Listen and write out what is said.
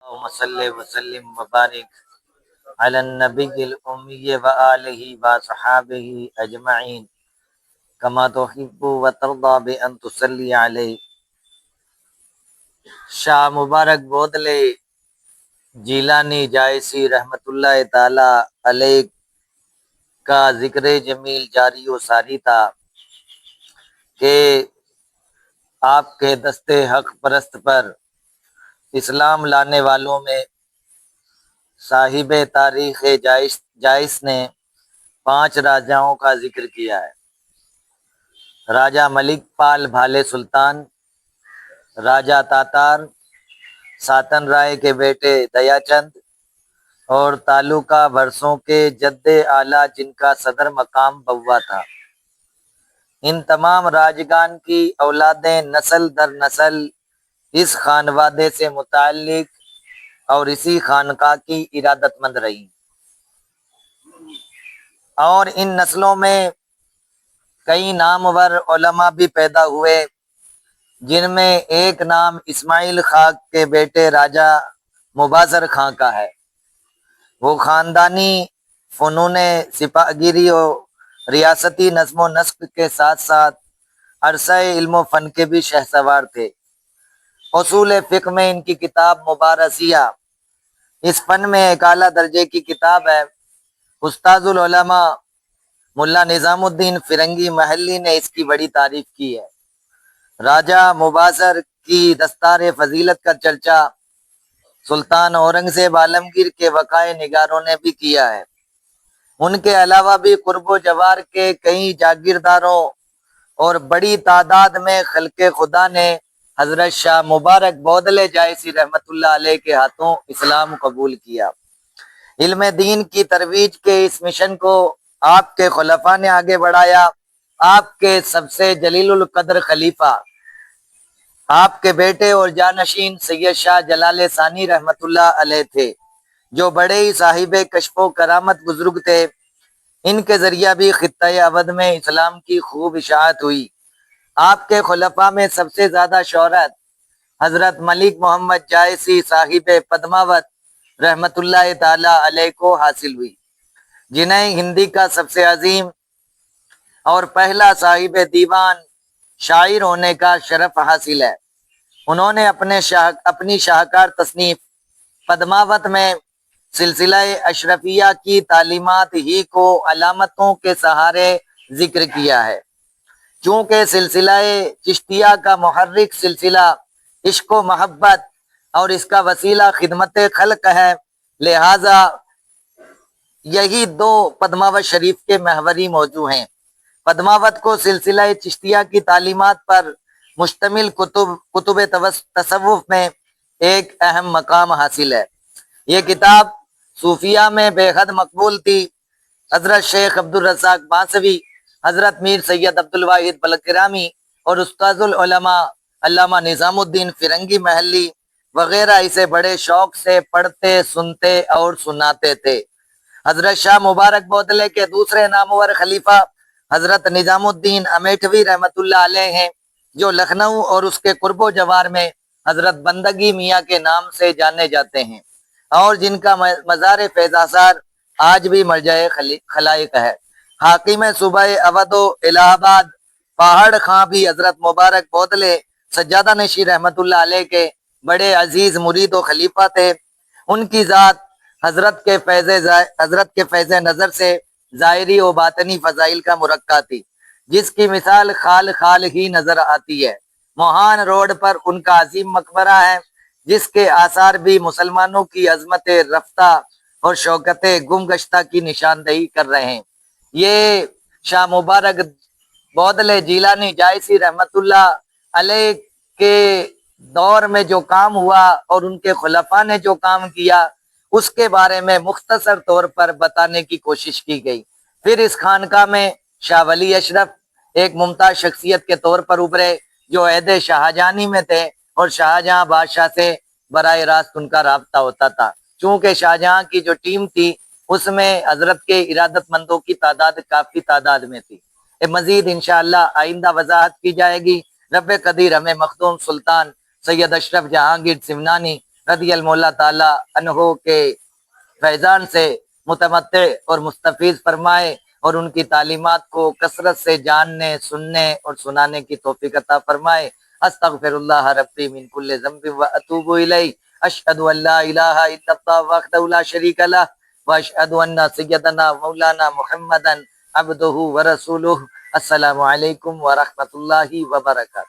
اللهم صل وسلم وبارك على النبي الأمي وآله وصحابه أجمعين كما تحب وترضى بأن تصلي عليه۔ شاہ مبارک بودلے جیلانی جائسی رحمت اللہ تعالی علیہ کا ذکر جمیل جاری و ساری تھا کہ آپ کے دستے حق پرست پر اسلام لانے والوں میں صاحب تاریخ جائس نے 5 راجاؤں کا ذکر کیا ہے۔ راجہ ملک پال بھالے سلطان، راجہ تاتار، ساتن رائے کے بیٹے دیا چند اور تعلقہ برسوں کے جد اعلیٰ جن کا صدر مقام بوا تھا۔ ان تمام راجگان کی اولادیں نسل در نسل اس خانوادے سے متعلق اور اسی خانقاہ کی ارادت مند رہی، اور ان نسلوں میں کئی نامور علماء بھی پیدا ہوئے، جن میں ایک نام اسماعیل خاں کے بیٹے راجہ مبازر خاں کا ہے۔ وہ خاندانی فنون سپاہ گیری اور ریاستی نظم و نسق کے ساتھ ساتھ عرصہ علم و فن کے بھی شہسوار تھے۔ اصول فقہ میں ان کی کتاب مبارزیہ اس فن میں ایک اعلیٰ درجے کی کتاب ہے۔ استاذ العلماء ملا نظام الدین فرنگی محلی نے اس کی بڑی تعریف کی ہے۔ راجہ مبازر کی دستار فضیلت کا چرچا سلطان اورنگزیب عالمگیر کے وقائع نگاروں نے بھی کیا ہے۔ ان کے علاوہ بھی قرب و جوار کے کئی جاگیرداروں اور بڑی تعداد میں خلق خدا نے حضرت شاہ مبارک بودلے جائسی رحمت اللہ علیہ کے ہاتھوں اسلام قبول کیا۔ علم دین کی ترویج کے اس مشن کو آپ کے خلفاء نے آگے بڑھایا۔ آپ کے سب سے جلیل القدر خلیفہ آپ کے بیٹے اور جانشین سید شاہ جلال ثانی رحمت اللہ علیہ تھے، جو بڑے ہی صاحب کشف و کرامت بزرگ تھے۔ ان کے ذریعہ بھی خطۂ اودھ میں اسلام کی خوب اشاعت ہوئی۔ آپ کے خلفاء میں سب سے زیادہ شہرت حضرت ملک محمد جائسی صاحب پدماوت رحمت اللہ تعالی علیہ کو حاصل ہوئی، جنہیں ہندی کا سب سے عظیم اور پہلا صاحب دیوان شاعر ہونے کا شرف حاصل ہے۔ انہوں نے اپنی شاہکار تصنیف پدماوت میں سلسلہ اشرفیہ کی تعلیمات ہی کو علامتوں کے سہارے ذکر کیا ہے۔ چونکہ سلسلہ چشتیہ کا محرک سلسلہ عشق و محبت اور اس کا وسیلہ خدمت خلق ہے، لہذا یہی 2 پدماوت شریف کے محوری موضوع ہیں۔ پدماوت کو سلسلہ چشتیہ کی تعلیمات پر مشتمل کتب تصوف میں ایک اہم مقام حاصل ہے۔ یہ کتاب صوفیہ میں بے حد مقبول تھی۔ حضرت شیخ عبدالرزاق بانسوی، حضرت میر سید عبدالواحد بلکرامی اور استاذ العلماء علامہ نظام الدین فرنگی محلی وغیرہ اسے بڑے شوق سے پڑھتے، سنتے اور سناتے تھے۔ حضرت شاہ مبارک بودلے کے دوسرے نامور خلیفہ حضرت نظام الدین امیٹھوی رحمت اللہ علیہ ہیں، جو لکھنؤ اور اس کے قرب و جوار میں حضرت بندگی میاں کے نام سے جانے جاتے ہیں، اور جن کا مزار فیض آثار آج بھی مرجع خلائق ہے۔ حاکم صوبہ اودھ و الہ آباد پہاڑ خاں بھی حضرت مبارک بودلے سجادہ نشین رحمت اللہ علیہ کے بڑے عزیز مرید و خلیفہ تھے۔ ان کی ذات حضرت کے فیض نظر سے ظاہری و باطنی فضائل کا مرکہ تھی، جس کی مثال خال خال ہی نظر آتی ہے۔ موہان روڈ پر ان کا عظیم مقبرہ ہے، جس کے آثار بھی مسلمانوں کی عظمت رفتہ اور شوکت گم گشتہ کی نشاندہی کر رہے ہیں۔ یہ شاہ مبارک بودلے جیلانی جائسی رحمت اللہ علیہ کے دور میں جو کام ہوا اور ان کے خلفاء نے جو کام کیا، اس کے بارے میں مختصر طور پر بتانے کی کوشش کی گئی۔ پھر اس خانقاہ میں شاہ ولی اشرف ایک ممتاز شخصیت کے طور پر ابھرے، جو عہد شاہجہانی میں تھے اور شاہجہاں بادشاہ سے براہ راست ان کا رابطہ ہوتا تھا۔ چونکہ شاہجہاں کی جو ٹیم تھی اس میں حضرت کے ارادت مندوں کی تعداد کافی تعداد میں تھی۔ مزید انشاءاللہ آئندہ وضاحت کی جائے گی۔ رب قدیر ہمیں مخدوم سلطان سید اشرف جہانگیر سمنانی رضی المولا تعالی عنہ کے فیضان سے متمتع اور مستفیض فرمائے، اور ان کی تعلیمات کو کثرت سے جاننے، سننے اور سنانے کی توفیق عطا فرمائے۔ استغفر اللہ ربی من کل ذنب و اتوب الیہ، اشہد ان لا الہ الا اللہ وحدہ لا شریک لہ، واشہد ان سیدنا مولانا محمدا عبدہ ورسولہ۔ السلام علیکم ورحمۃ اللہ وبرکاتہ۔